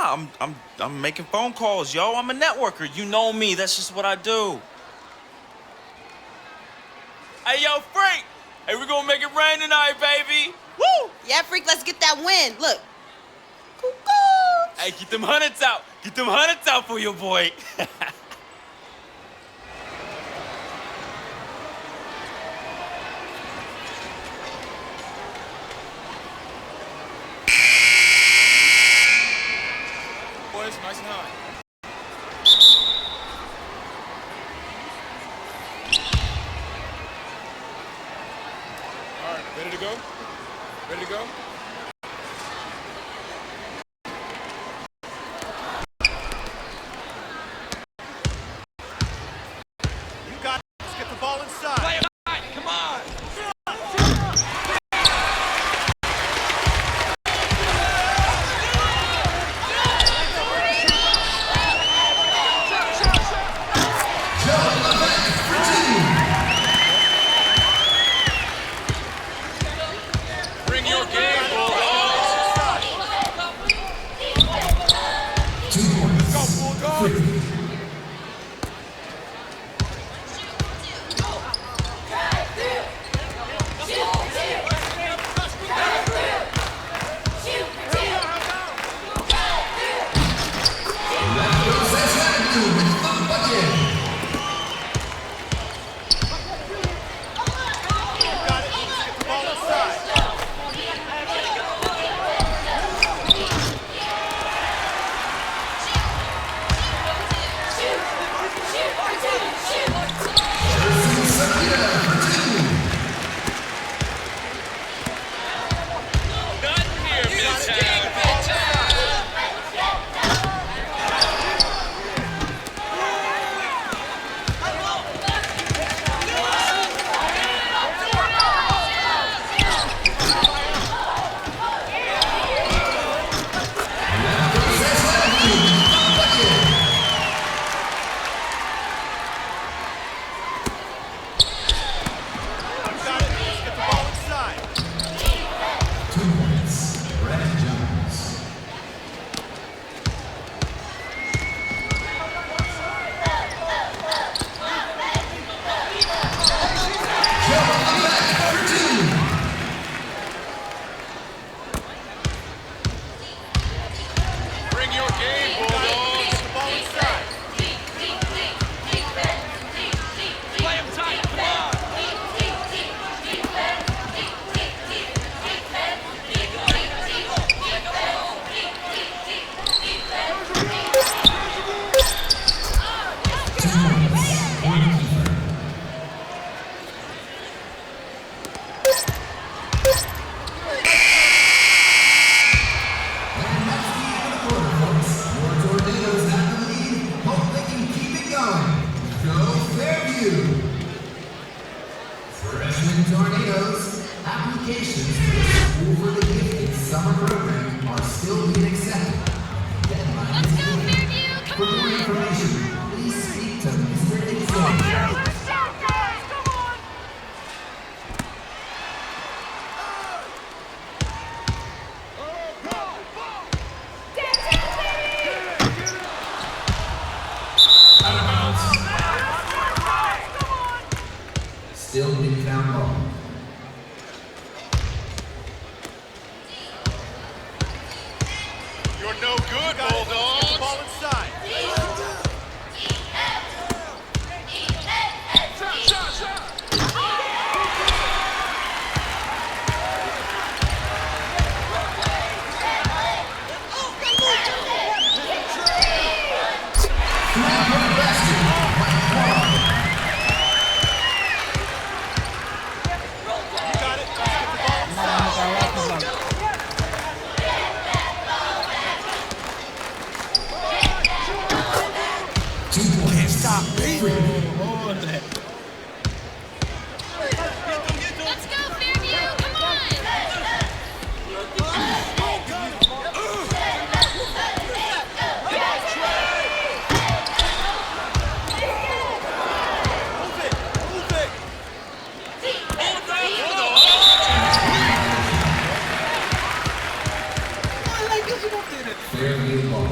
Nah, I'm making phone calls, yo. I'm a networker. You know me. That's just what I do. Hey, yo, Freak. Hey, we're gonna make it rain tonight, baby. Woo! Yeah, Freak, let's get that win. Look. Cuckoo. Hey, get them hundreds out. Get them hundreds out for your boy. Boys, nice and high. All right, ready to go? Ready to go? You got it. Let's get the ball inside. Play it right. Come on. Bring your game, Bulldogs. Go, Bulldogs. Got it. Let's get the ball inside. Nothing here, Midtown. Got it. Let's get the ball inside. Bring your game, Bulldogs. Get the ball inside. Play 'em tight. Come on. Freshman Tornadoes, applications for the School for the Gifted summer program are still being accepted. Deadline is today. For more information, please speak to Mr. Exam. Still Newfound ball. You're no good, Got it. Let's get the Bulldogs. ball inside. You got it. Let's get the ball inside. Stop. Let's go, Fairview! Come on! Fairview ball.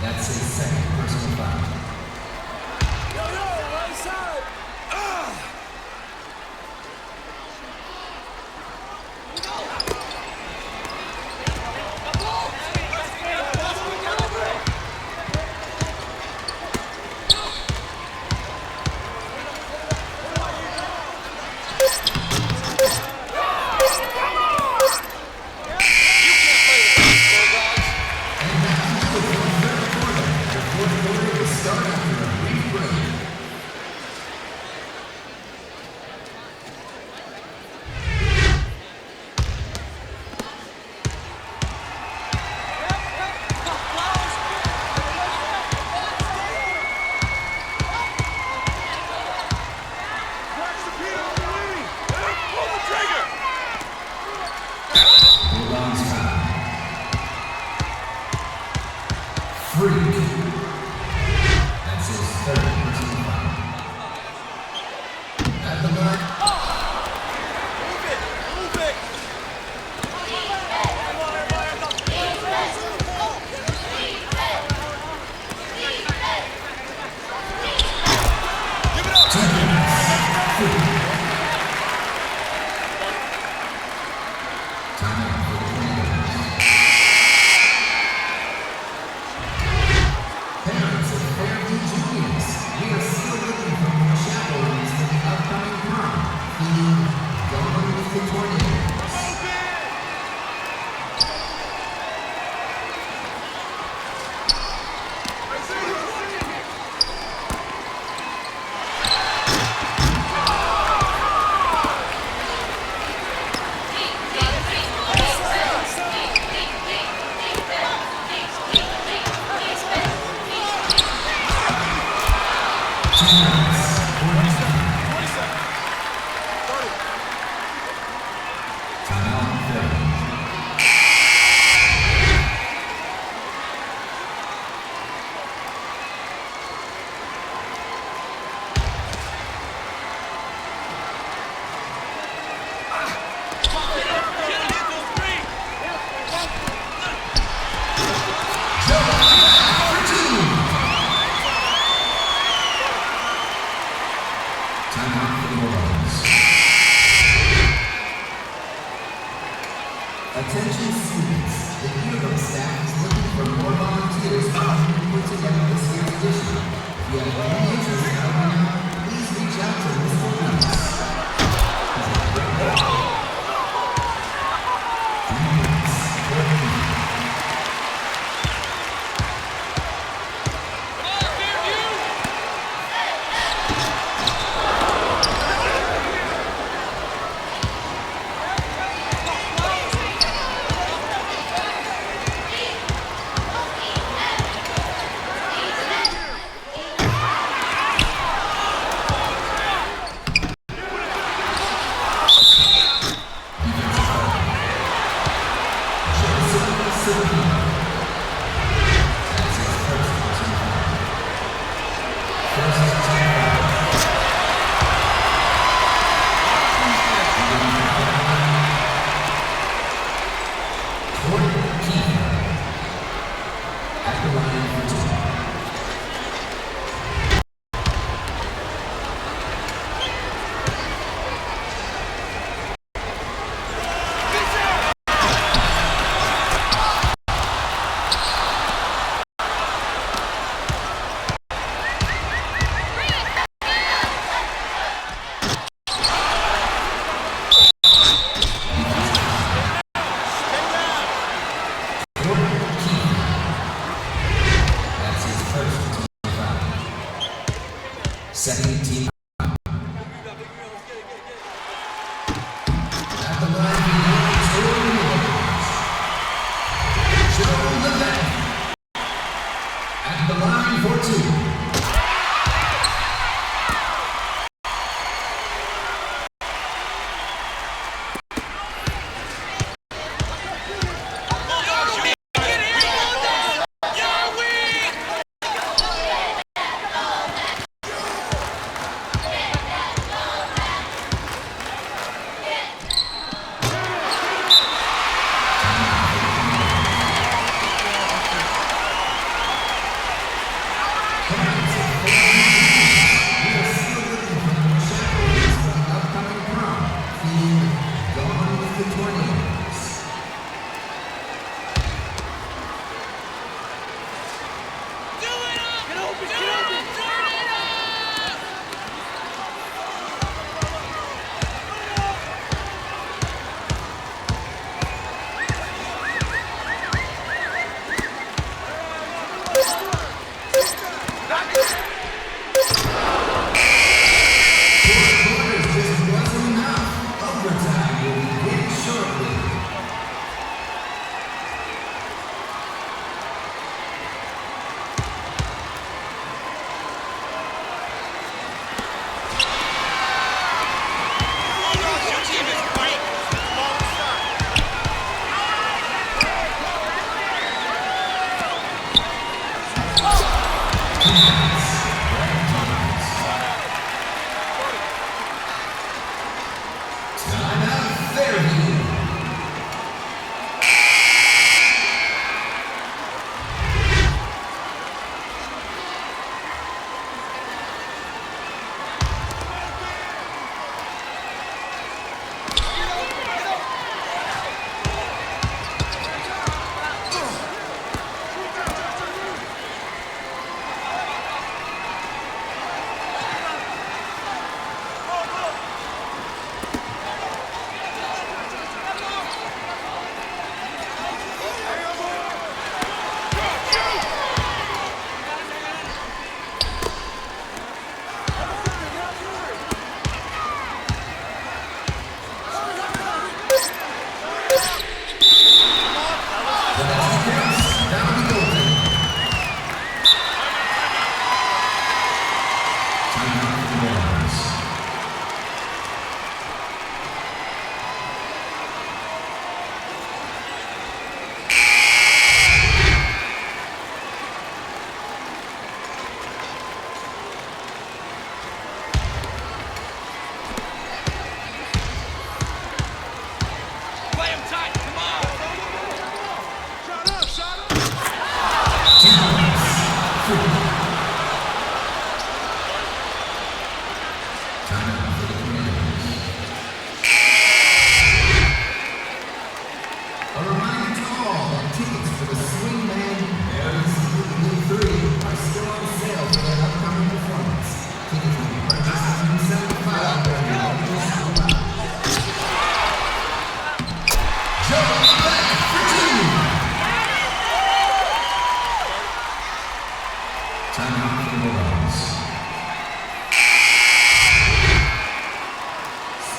That's his second. Attention students, the Earbuds staff is looking for more volunteers to help put together this year's edition. If you have any interest in helping out, please reach out to Mr. Reese. Second team. At the line, Joe Levesque. At the line for two.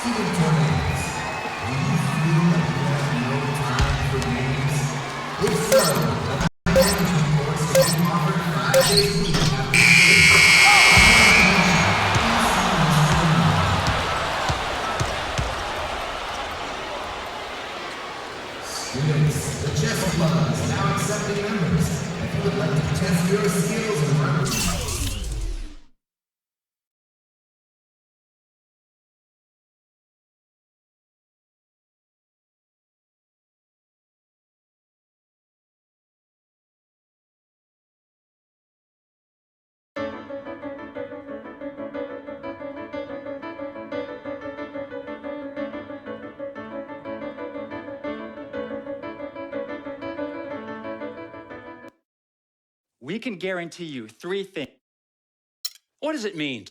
Student tornadoes. Do you feel like you have no time for games? If so, a management course is being offered 5 days a week after Students, the chess club is now accepting members. If you would like to test your skills and learn. We can guarantee you 3 things. What does it mean?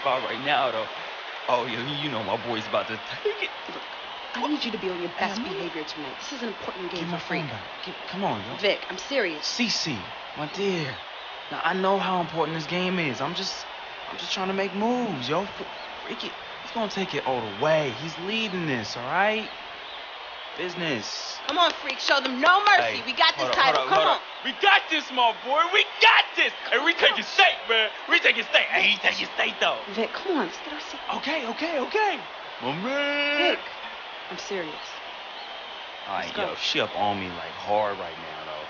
spot right now, though. Oh, yeah, you know my boy's about to take it. I need you to be on your best behavior tonight. This is an important game Give my for Freak. phone back. Come on, yo. Vic, I'm serious. Cece, my dear. Now, I know how important this game is. I'm just trying to make moves, yo. Freak it. He's gonna take it all the way. He's leading this, all right? Business. Come on, Freak. Show them no mercy. Hey, We got this hold title. Come on. We got this, my boy. We got this. Hey, we taking state, man. We taking state. Hey, he taking state, though. Vic, come on. Let's get our seat. Okay. My man. Vic, I'm serious. All right, Let's go. yo, she up on me like hard right now, though.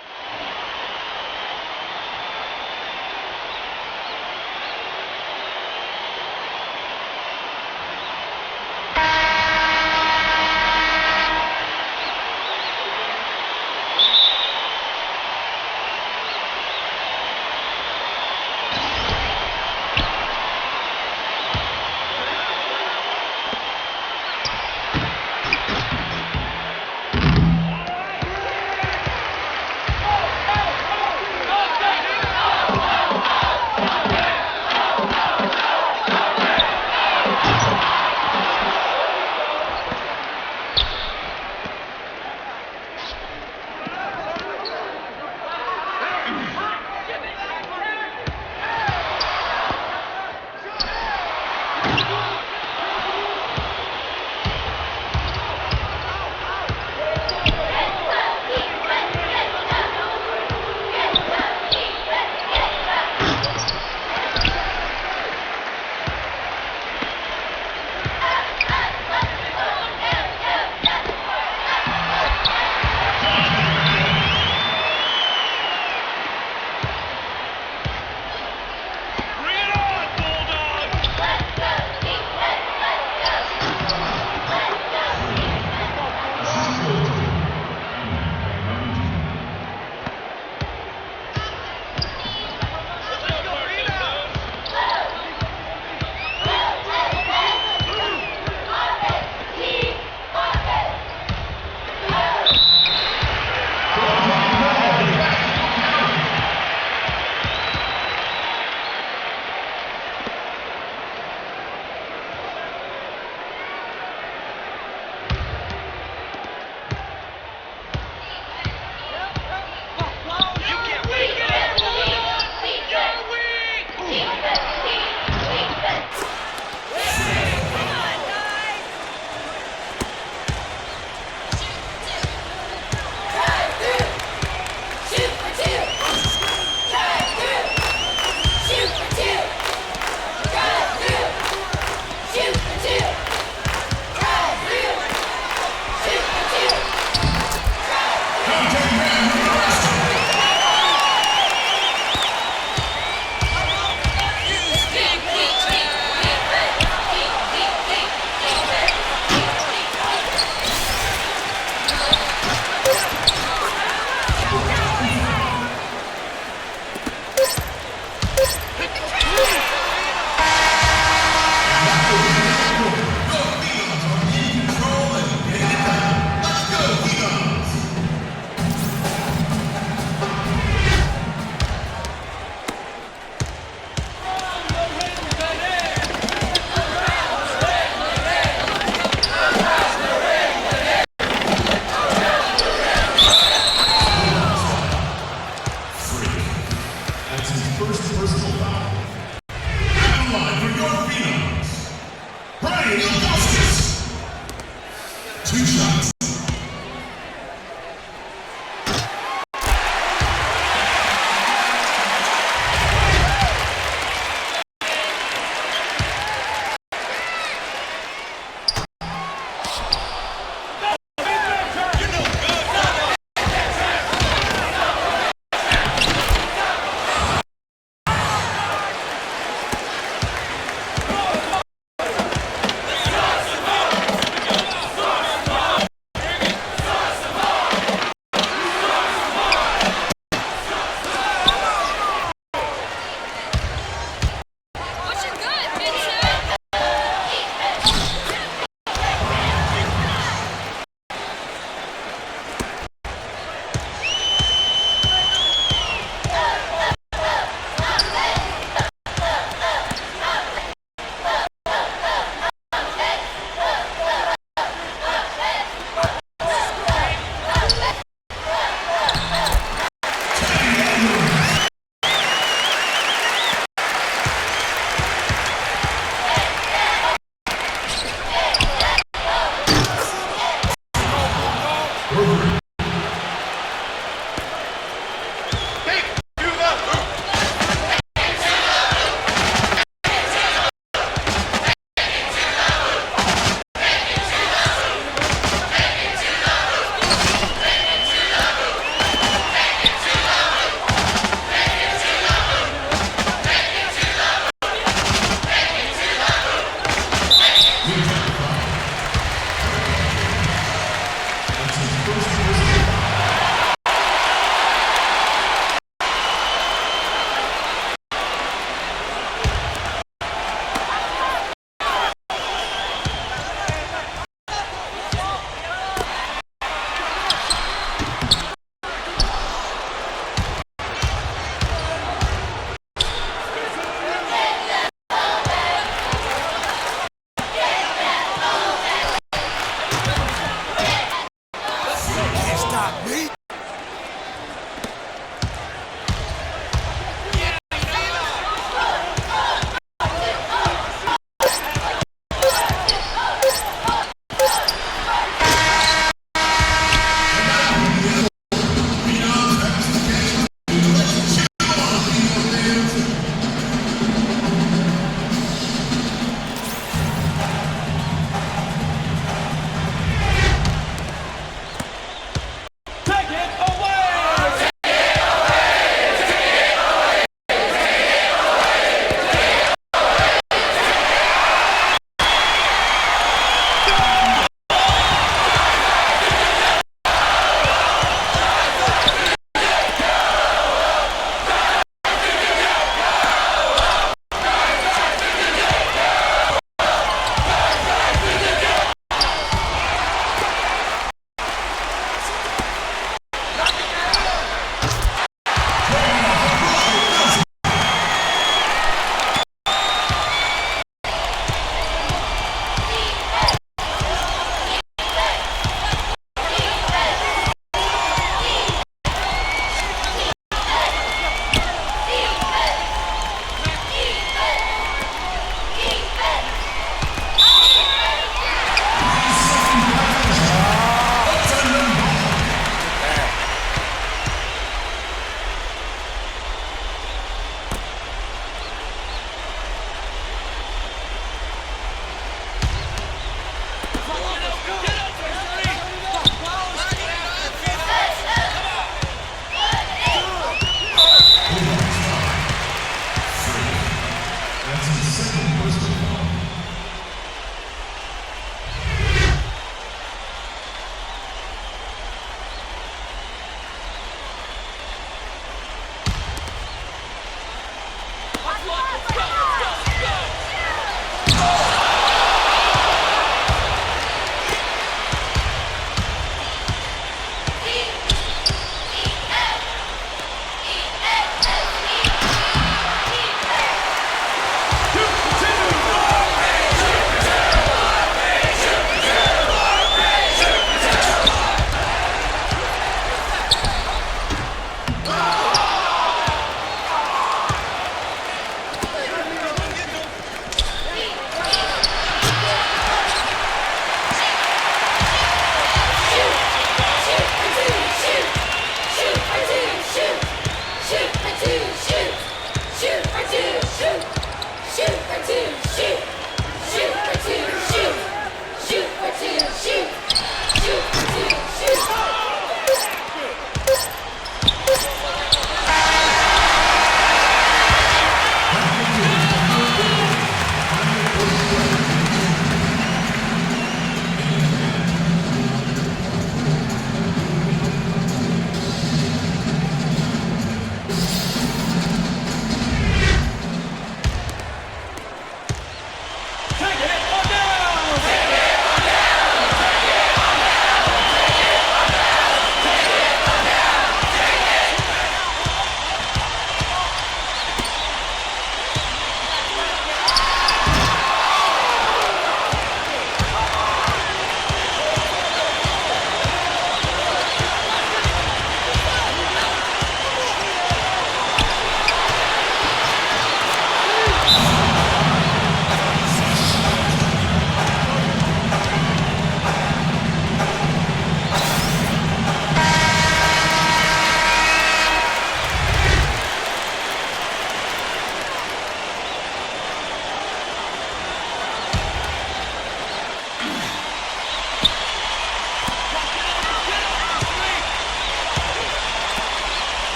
That's his first personal foul. Battle line for your phenoms. Brian Ilgauskas. 2 shots.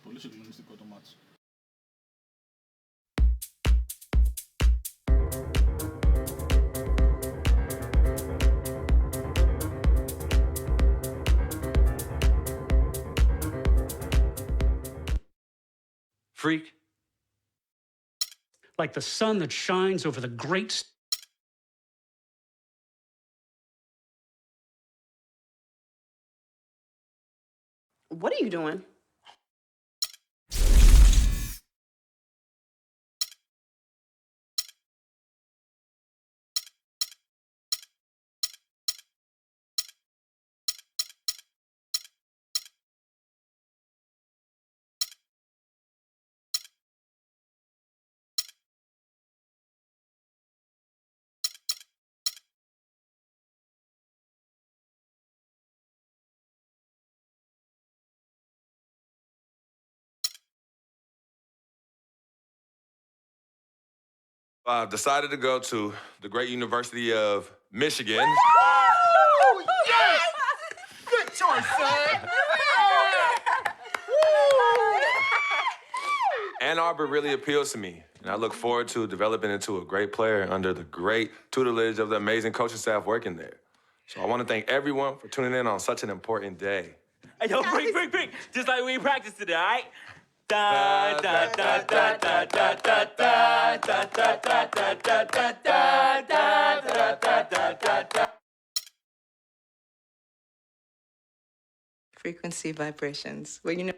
Πολύ συγκλονιστικό το μάτς. Freak. Like the sun that shines over the great... What are you doing? I've decided to go to the great University of Michigan. Woo! Yes! Good choice, son! Ann Arbor really appeals to me, and I look forward to developing into a great player under the great tutelage of the amazing coaching staff working there. So I want to thank everyone for tuning in on such an important day. Hey, yo, break. Just like we practiced today, all right? Da da da da da da da da da da da da da da da da da da. Frequency vibrations. Well, you know.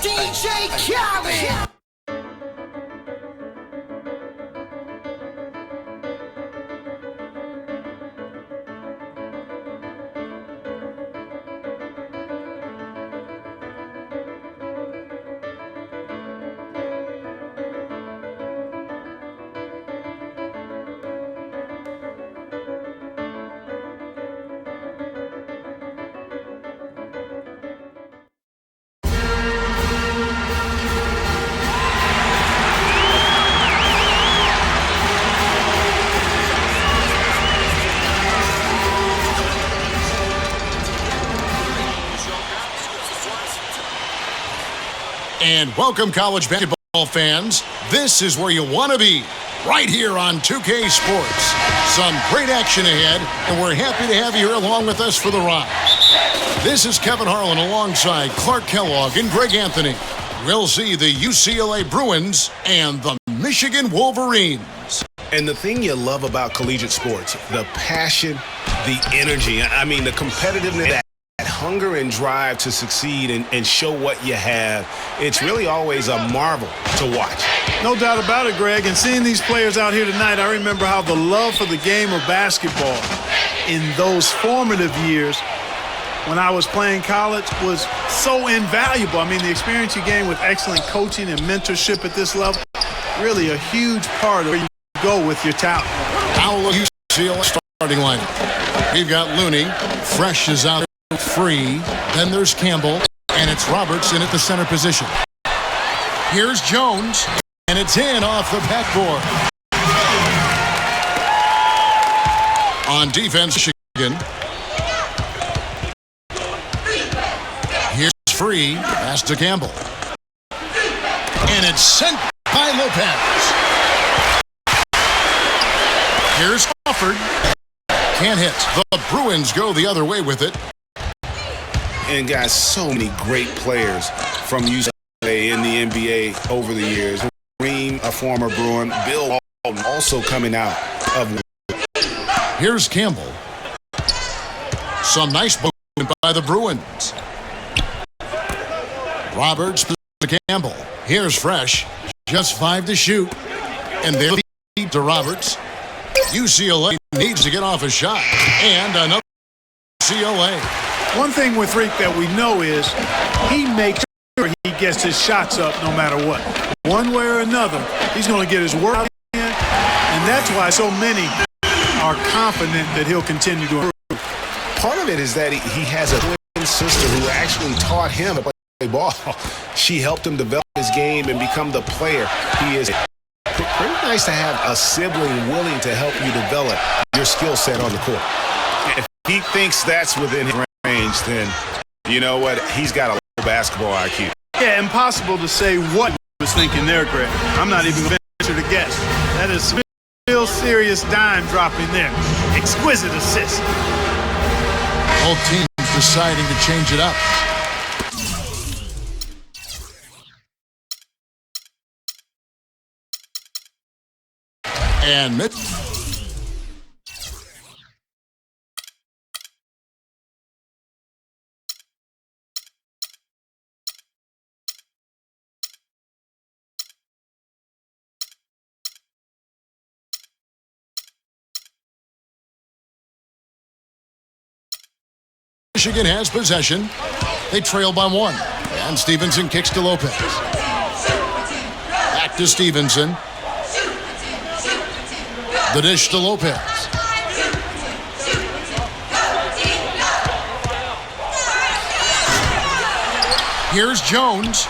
DJ Khaled! And welcome, college basketball fans. This is where you want to be, right here on 2K Sports. Some great action ahead, and we're happy to have you here along with us for the ride. This is Kevin Harlan alongside Clark Kellogg and Greg Anthony. We'll see the UCLA Bruins and the Michigan Wolverines. And the thing you love about collegiate sports, the passion, the energy, I mean, the competitiveness, that hunger and drive to succeed and show what you have, it's really always a marvel to watch. No doubt about it, Greg. And seeing these players out here tonight, I remember how the love for the game of basketball in those formative years when I was playing college was so invaluable. I mean, the experience you gain with excellent coaching and mentorship at this level, really a huge part of where you go with your talent. How will UCLA starting lineup? We've got Looney, Fresh is out free, then there's Campbell, and it's Roberts in at the center position. Here's Jones, and it's in off the backboard. On defense, Michigan. Here's Free, pass to Campbell. And it's sent by Lopez. Here's Crawford. Can't hit. The Bruins go the other way with it. And guys, so many great players from UCLA in the NBA over the years. Reem, a former Bruin, Bill Walton also coming out of. Here's Campbell. Some nice movement by the Bruins. Roberts to Campbell. Here's Fresh. Just 5 to shoot. And they'll feed to Roberts. UCLA needs to get off a shot. And another UCLA. One thing with Reek that we know is he makes sure he gets his shots up no matter what. One way or another, he's going to get his work in, and that's why so many are confident that he'll continue to improve. Part of it is that he has a twin sister who actually taught him to play ball. She helped him develop his game and become the player he is. Pretty nice to have a sibling willing to help you develop your skill set on the court. If he thinks that's within his range, then you know what? He's got a low basketball IQ. Yeah, impossible to say what he was thinking there, Greg. I'm not even going to venture to guess. That is real serious dime dropping there. Exquisite assist. Both teams deciding to change it up. And Michigan has possession. They trail by 1. And Stevenson kicks to Lopez. Back to Stevenson. The dish to Lopez. Here's Jones.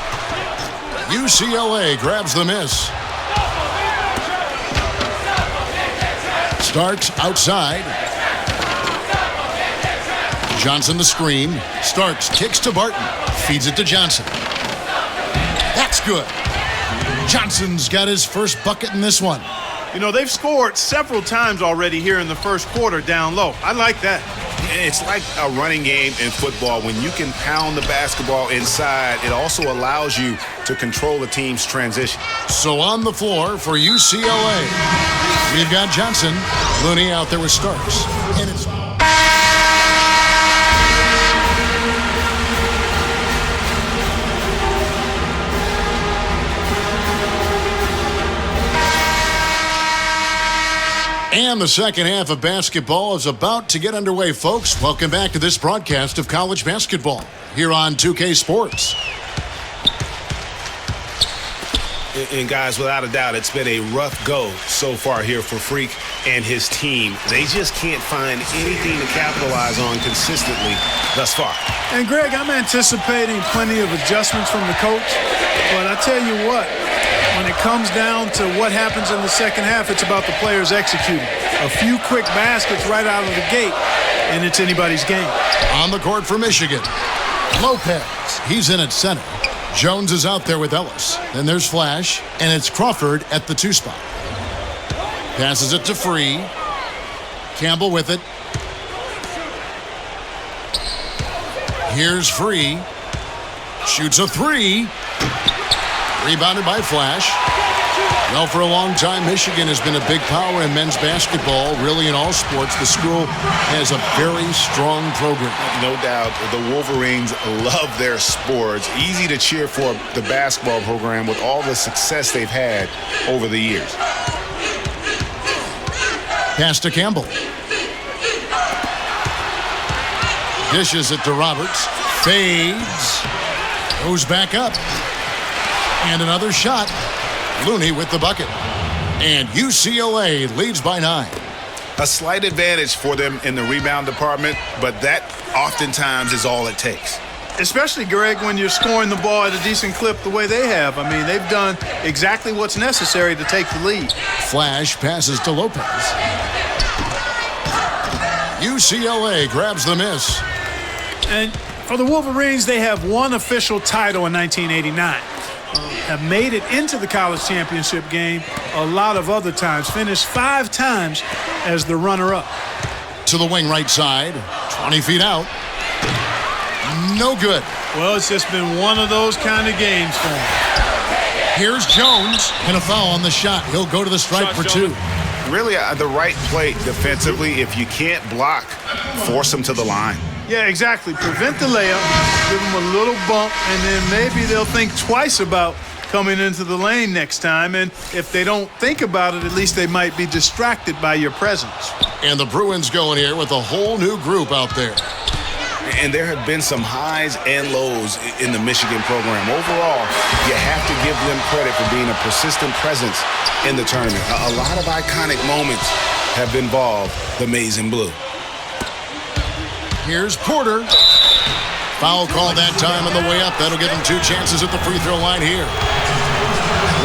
UCLA grabs the miss. Starks outside. Johnson the screen. Starks kicks to Barton. Feeds it to Johnson. That's good. Johnson's got his first bucket in this one. You know, they've scored several times already here in the first quarter down low. I like that. It's like a running game in football. When you can pound the basketball inside, it also allows you to control the team's transition. So on the floor for UCLA, we've got Johnson. Looney out there with Starks. And it's... And the second half of basketball is about to get underway, folks. Welcome back to this broadcast of college basketball here on 2K Sports. And guys, without a doubt, it's been a rough go so far here for Freak and his team. They just can't find anything to capitalize on consistently thus far. And Greg, I'm anticipating plenty of adjustments from the coach, but I tell you what, when it comes down to what happens in the second half, it's about the players executing. A few quick baskets right out of the gate, and it's anybody's game. On the court for Michigan, Lopez. He's in at center. Jones is out there with Ellis. Then there's Flash, and it's Crawford at the 2 spot. Passes it to Free. Campbell with it. Here's Free. Shoots a 3. Rebounded by Flash. Well, for a long time, Michigan has been a big power in men's basketball. Really, in all sports, the school has a very strong program. No doubt, the Wolverines love their sports. Easy to cheer for the basketball program with all the success they've had over the years. Pass to Campbell. Dishes it to Roberts. Fades. Goes back up. And another shot. Looney with the bucket. And UCLA leads by 9. A slight advantage for them in the rebound department, but that oftentimes is all it takes. Especially, Greg, when you're scoring the ball at a decent clip the way they have. I mean, they've done exactly what's necessary to take the lead. Flash passes to Lopez. UCLA grabs the miss. And for the Wolverines, they have one official title in 1989. Have made it into the college championship game a lot of other times. Finished 5 times as the runner-up. To the wing right side. 20 feet out. No good. Well, it's just been one of those kind of games for him. Here's Jones. And a foul on the shot. He'll go to the stripe for 2. Really the right play defensively. If you can't block, force them to the line. Yeah, exactly. Prevent the layup, give them a little bump, and then maybe they'll think twice about coming into the lane next time. And if they don't think about it, at least they might be distracted by your presence. And the Bruins going here with a whole new group out there. And there have been some highs and lows in the Michigan program. Overall, you have to give them credit for being a persistent presence in the tournament. A lot of iconic moments have involved the maize and blue. Here's Porter. Foul call that time on the way up. That'll give him 2 chances at the free throw line here.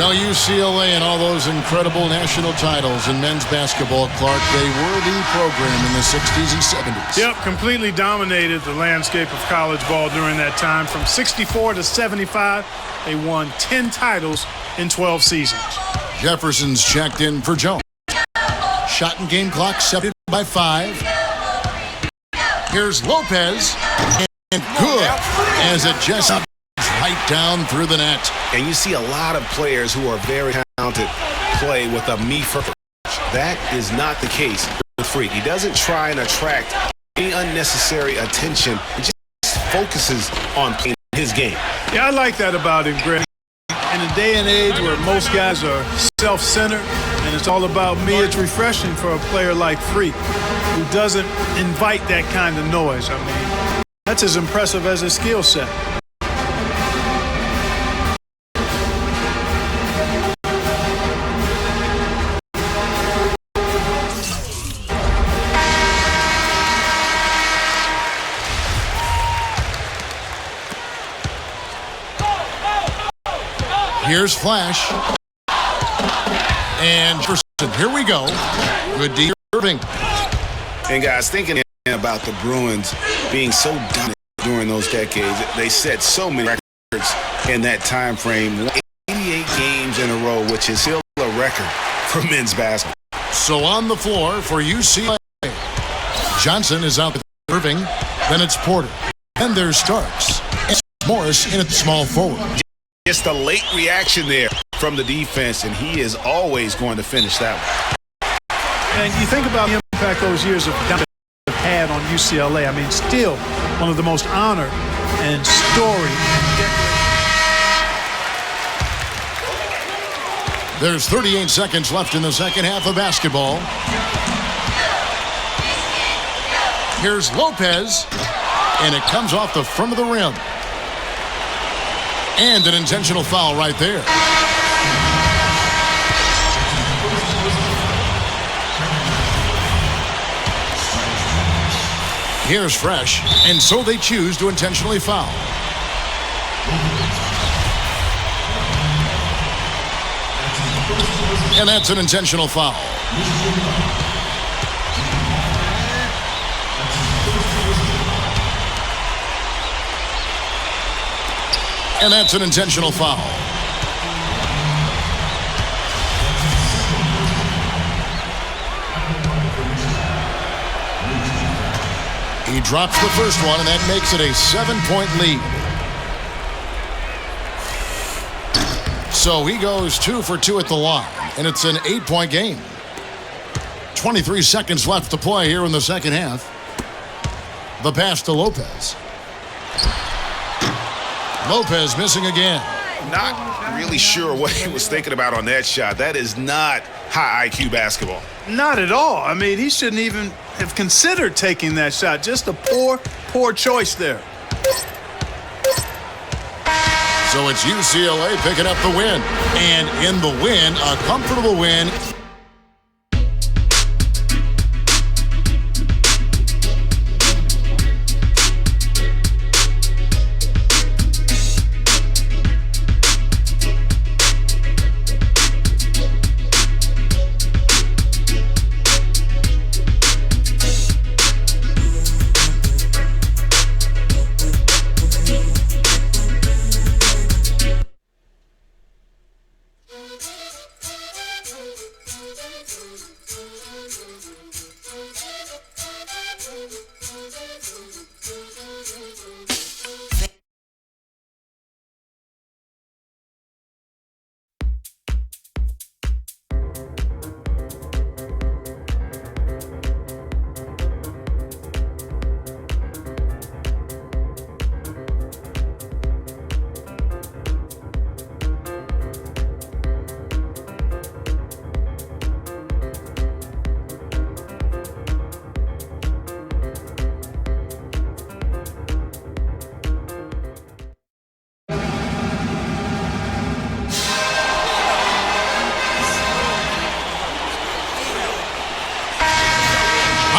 Well, UCLA and all those incredible national titles in men's basketball, Clark, they were the program in the 60s and 70s. Yep, completely dominated the landscape of college ball during that time. From 64 to 75, they won 10 titles in 12 seasons. Jefferson's checked in for Jones. Shot and game clock separated by 5. Here's Lopez. And good as it just right down through the net. And you see a lot of players who are very talented play with a me first. That is not the case with Freak. He doesn't try and attract any unnecessary attention. He just focuses on playing his game. Yeah, I like that about him, Greg. In a day and age where most guys are self-centered and it's all about me, it's refreshing for a player like Freak who doesn't invite that kind of noise. I mean, that's as impressive as his skill set. Here's Flash. And here we go. Good D. Irving. And guys, thinking about the Bruins being so dominant during those decades, they set so many records in that time frame. 88 games in a row, which is still a record for men's basketball. So on the floor for UCLA, Johnson is out with Irving. Then it's Porter. Then there's Starks. And Morris in at small forward. Just a late reaction there from the defense, and he is always going to finish that one. And you think about the impact those years of had on UCLA. I mean, still one of the most honored and storied. There's 38 seconds left in the second half of basketball. Here's Lopez, and it comes off the front of the rim. And an intentional foul right there. Here's Fresh, and so they choose to intentionally foul. And that's an intentional foul. And that's an intentional foul. He drops the first one, and that makes it a 7-point lead. So he goes 2 for 2 at the line, and it's an 8-point game. 23 seconds left to play here in the second half. The pass to Lopez. Lopez missing again. Not really sure what he was thinking about on that shot. That is not high IQ basketball. Not at all. I mean, he shouldn't even have considered taking that shot. Just a poor choice there. So it's UCLA picking up the win. And in the win, a comfortable win.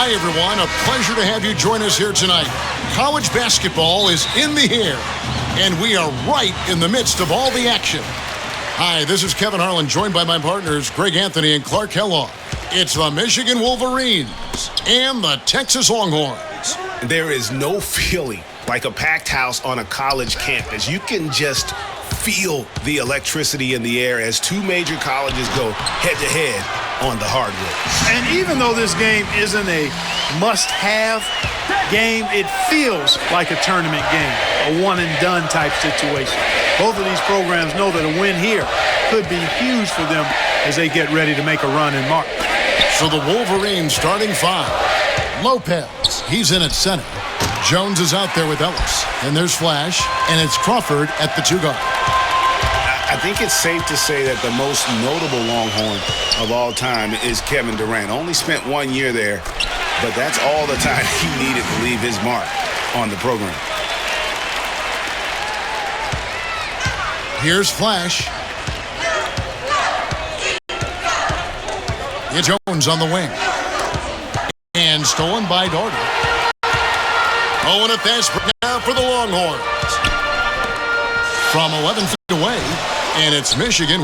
Hi, everyone. A pleasure to have you join us here tonight. College basketball is in the air, and we are right in the midst of all the action. Hi, this is Kevin Harlan, joined by my partners, Greg Anthony and Clark Kellogg. It's the Michigan Wolverines and the Texas Longhorns. There is no feeling like a packed house on a college campus. You can just feel the electricity in the air as two major colleges go head-to-head on the hardwood. And even though this game isn't a must-have game, it feels like a tournament game, a one-and-done type situation. Both of these programs know that a win here could be huge for them as they get ready to make a run in March. So the Wolverines starting five. Lopez, he's in at center. Jones is out there with Ellis. And there's Flash, and it's Crawford at the two guard. I think it's safe to say that the most notable Longhorn of all time is Kevin Durant. Only spent 1 year there, but that's all the time he needed to leave his mark on the program. Here's Flash. It's Jones on the wing. And stolen by Doherty. Oh, and a fast break now for the Longhorns. From 11 feet away, and it's Michigan.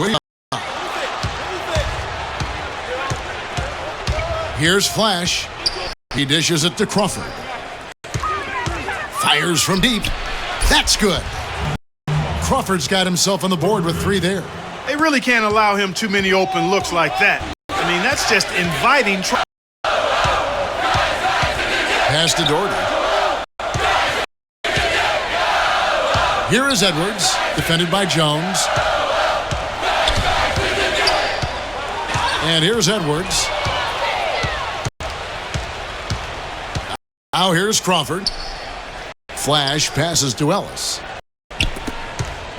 Here's Flash. He dishes it to Crawford. Fires from deep. That's good. Crawford's got himself on the board with 3 there. They really can't allow him too many open looks like that. I mean, that's just inviting trouble. Pass to Doherty. Here is Edwards, defended by Jones. And here's Edwards. Now here's Crawford. Flash passes to Ellis.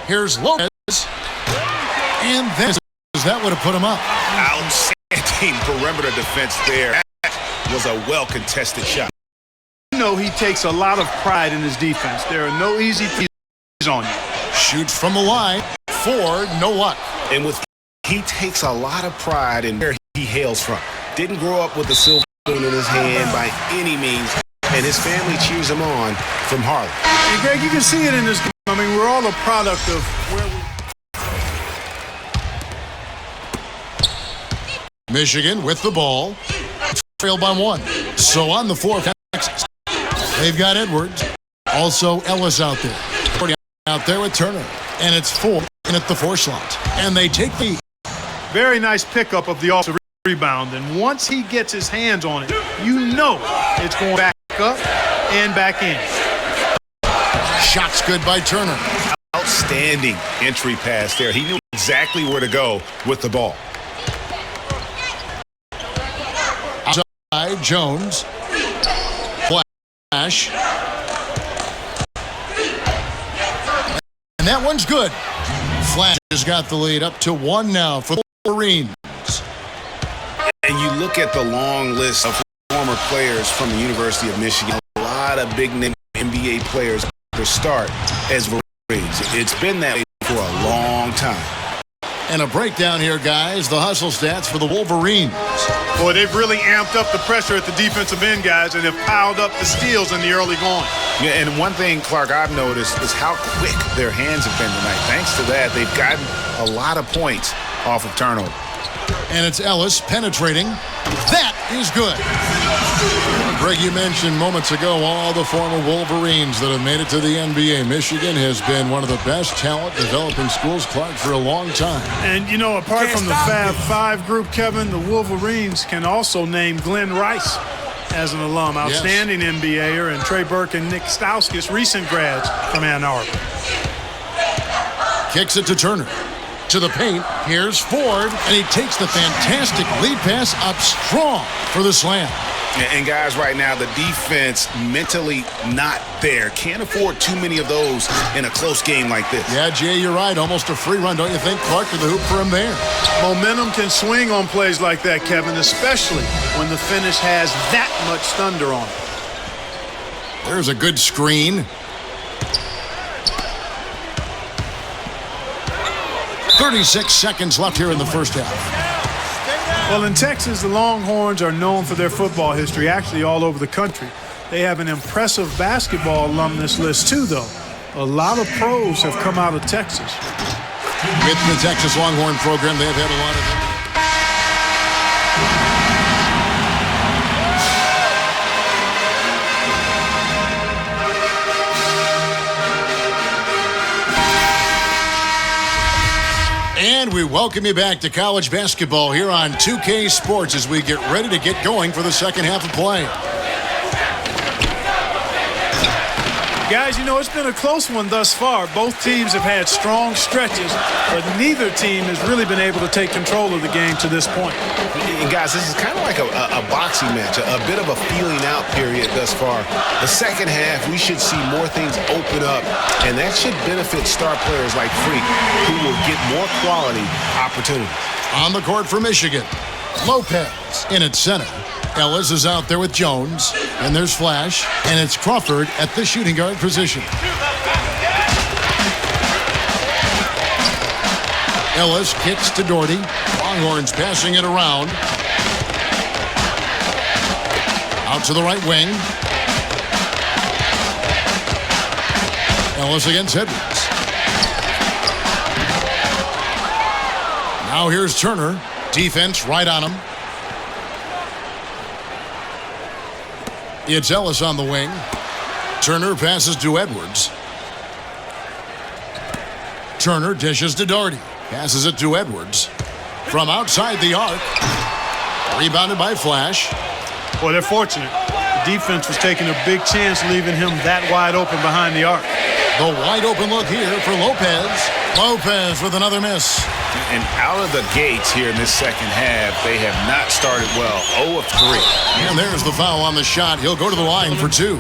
Here's Lopez. And that would have put him up. Outstanding perimeter defense there. That was a well-contested shot. You know he takes a lot of pride in his defense. There are no easy pieces on you. Shoots from the line. 4, no luck. And he takes a lot of pride in where he hails from. Didn't grow up with a silver spoon in his hand by any means, and his family cheers him on from Harlem. And Greg, you can see it in this. I mean, we're all a product of where we. Michigan with the ball. Trailed by 1. So on the floor, Texas. They've got Edwards. Also Ellis out there. Out there with Turner. And it's 4 in at the 4 slot. And they take the. Very nice pickup of the offensive rebound. And once he gets his hands on it, you know it's going back up and back in. Shot's good by Turner. Outstanding entry pass there. He knew exactly where to go with the ball. Outside, Jones. Flash. And that one's good. Flash has got the lead up to 1 now for the Wolverines. And you look at the long list of former players from the University of Michigan. A lot of big-name NBA players to start as Wolverines. It's been that way for a long time. And a breakdown here, guys. The hustle stats for the Wolverines. Boy, they've really amped up the pressure at the defensive end, guys, and have piled up the steals in the early going. Yeah, and one thing, Clark, I've noticed is how quick their hands have been tonight. Thanks to that, they've gotten a lot of points off of turnover. And it's Ellis penetrating. That is good. Greg, you mentioned moments ago all the former Wolverines that have made it to the NBA. Michigan has been one of the best talent developing schools, Clark, for a long time. And, you know, apart from the Fab Five group, Kevin, the Wolverines can also name Glenn Rice as an alum, outstanding NBAer, and Trey Burke and Nick Stauskas, recent grads from Ann Arbor. Kicks it to Turner. To the paint, here's Ford, and he takes the fantastic lead pass up strong for the slam. And guys, right now, the defense mentally not there. Can't afford too many of those in a close game like this. Yeah, Jay, you're right. Almost a free run, don't you think? Clark to the hoop for him there. Momentum can swing on plays like that, Kevin, especially when the finish has that much thunder on it. There's a good screen. 36 seconds left here in the first half. Well, in Texas, the Longhorns are known for their football history, actually all over the country. They have an impressive basketball alumnus list, too, though. A lot of pros have come out of Texas. With the Texas Longhorn program, they've had a lot of... And we welcome you back to college basketball here on 2K Sports as we get ready to get going for the second half of play. Guys, you know, it's been a close one thus far. Both teams have had strong stretches, but neither team has really been able to take control of the game to this point. And guys, this is kind of like a boxing match, a bit of a feeling out period thus far. The second half, we should see more things open up, and that should benefit star players like Freak, who will get more quality opportunities. On the court for Michigan, Lopez in at center. Ellis is out there with Jones, and there's Flash, and it's Crawford at the shooting guard position. Ellis kicks to Doherty. Longhorns passing it around. Out to the right wing. Ellis against Edwards. Now here's Turner. Defense right on him. It's Ellis on the wing. Turner passes to Edwards. Turner dishes to Doherty. Passes it to Edwards. From outside the arc. Rebounded by Flash. Boy, they're fortunate. The defense was taking a big chance leaving him that wide open behind the arc. The wide open look here for Lopez. Lopez with another miss. And out of the gates here in this second half, they have not started well. 0 of 3. And there's the foul on the shot. He'll go to the line for 2.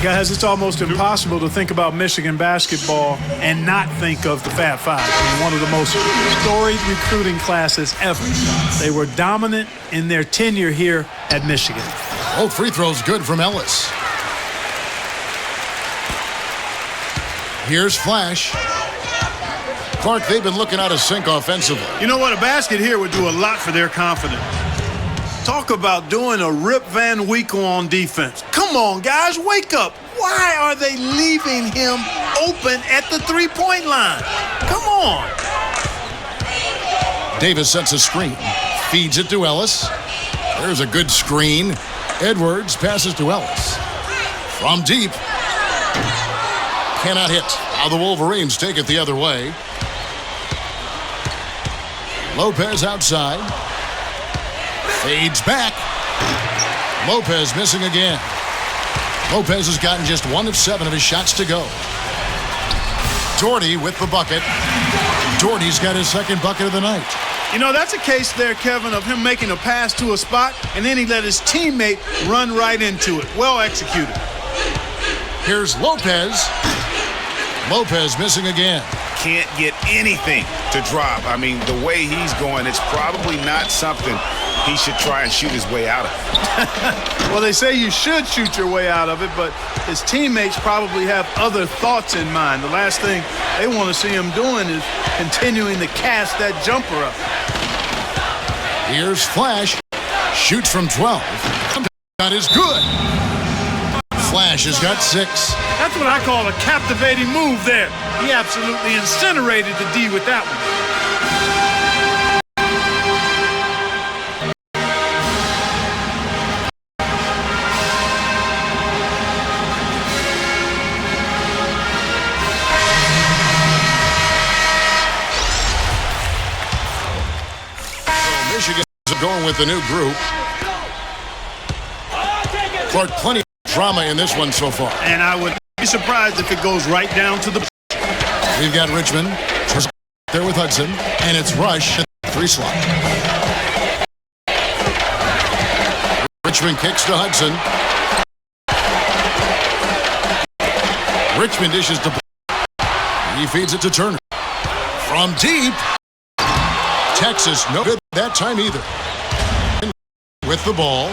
Guys, it's almost impossible to think about Michigan basketball and not think of the Fab Five. I mean, one of the most storied recruiting classes ever. They were dominant in their tenure here at Michigan. Both free throws good from Ellis. Here's Flash. Clark, they've been looking out of sync offensively. You know what? A basket here would do a lot for their confidence. Talk about doing a Rip Van Winkle on defense. Come on, guys, wake up. Why are they leaving him open at the three-point line? Come on. Davis sets a screen. Feeds it to Ellis. There's a good screen. Edwards passes to Ellis. From deep. Cannot hit. Now the Wolverines take it the other way. Lopez outside. Fades back. Lopez missing again. Lopez has gotten just 1 of 7 of his shots to go. Doherty with the bucket. Doherty's got his second bucket of the night. You know, that's a case there, Kevin, of him making a pass to a spot, and then he let his teammate run right into it. Well executed. Here's Lopez. Lopez missing again. Can't get anything to drop. I mean, the way he's going, it's probably not something he should try and shoot his way out of. Well, they say you should shoot your way out of it, but his teammates probably have other thoughts in mind. The last thing they want to see him doing is continuing to cast that jumper up. Here's Flash. Shoots from 12. That is good. Flash has got 6. That's what I call a captivating move there. He absolutely incinerated the D with that one. So Michigan is going with the new group. Clark, plenty of drama in this one so far. And I would be surprised if it goes right down to the... We've got Richmond there with Hudson, and it's Rush at the 3 slot. Richmond kicks to Hudson. Richmond dishes to... He feeds it to Turner. From deep. Texas, no good that time either. With the ball.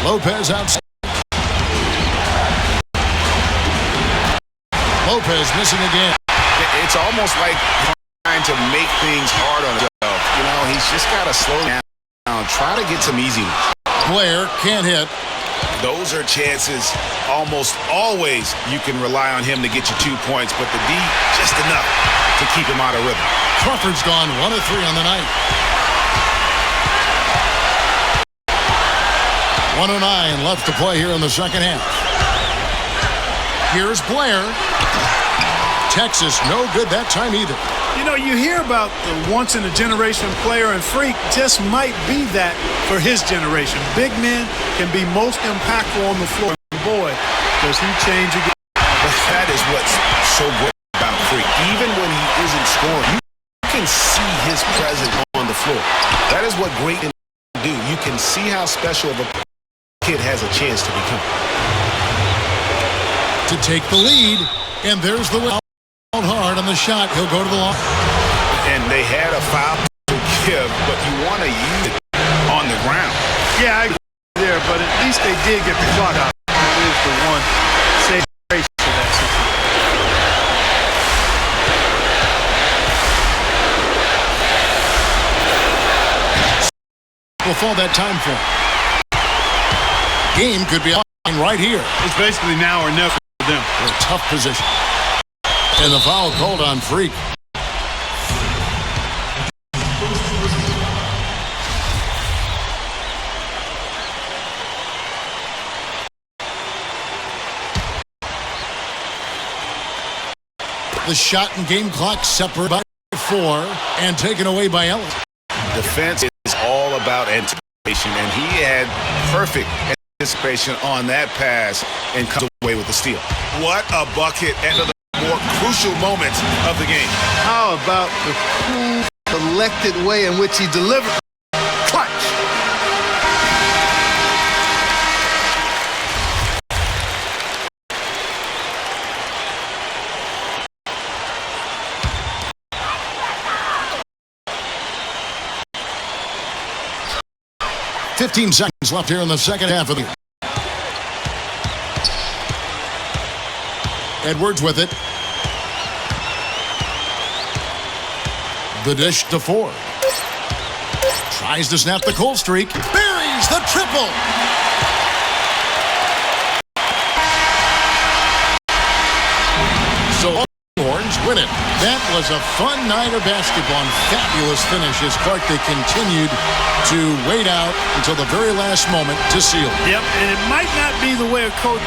Lopez outside. Lopez missing again. It's almost like trying to make things hard on himself. You know, he's just got to slow down. Try to get some easy ones. Blair can't hit. Those are chances almost always you can rely on him to get you 2 points, but the D, just enough to keep him out of rhythm. Crawford's gone 1 of 3 on the night. 1:09 left to play here in the second half. Here's Blair. Texas, no good that time either. You know, you hear about the once-in-a-generation player, and Freak just might be that for his generation. Big men can be most impactful on the floor. Boy, does he change again. But that is what's so great about Freak. Even when he isn't scoring, you can see his presence on the floor. That is what great men do. You can see how special of a kid has a chance to become. To take the lead, and there's the win. Hard on the shot, he'll go to the line. And they had a foul to give, but you want to use it on the ground. Yeah, I agree there, but at least they did get the clock out. It is the one save grace for that situation. Will fall that time for him. Game could be on right here. It's basically now or never for them. A tough position. And the foul called on Freak. The shot and game clock separated by 4 and taken away by Ellis. Defense is all about anticipation, and he had perfect anticipation on that pass and comes away with the steal. What a bucket at the more crucial moments of the game. How about the cool, collected way in which he delivered? Clutch! $15 seconds left here in the second half of the game. Edwards with it. The dish to 4. Tries to snap the cold streak. Buries the triple. So Horns win it. That was a fun night of basketball and fabulous finish as Clark, they continued to wait out until the very last moment to seal. Yep, and it might not be the way a coach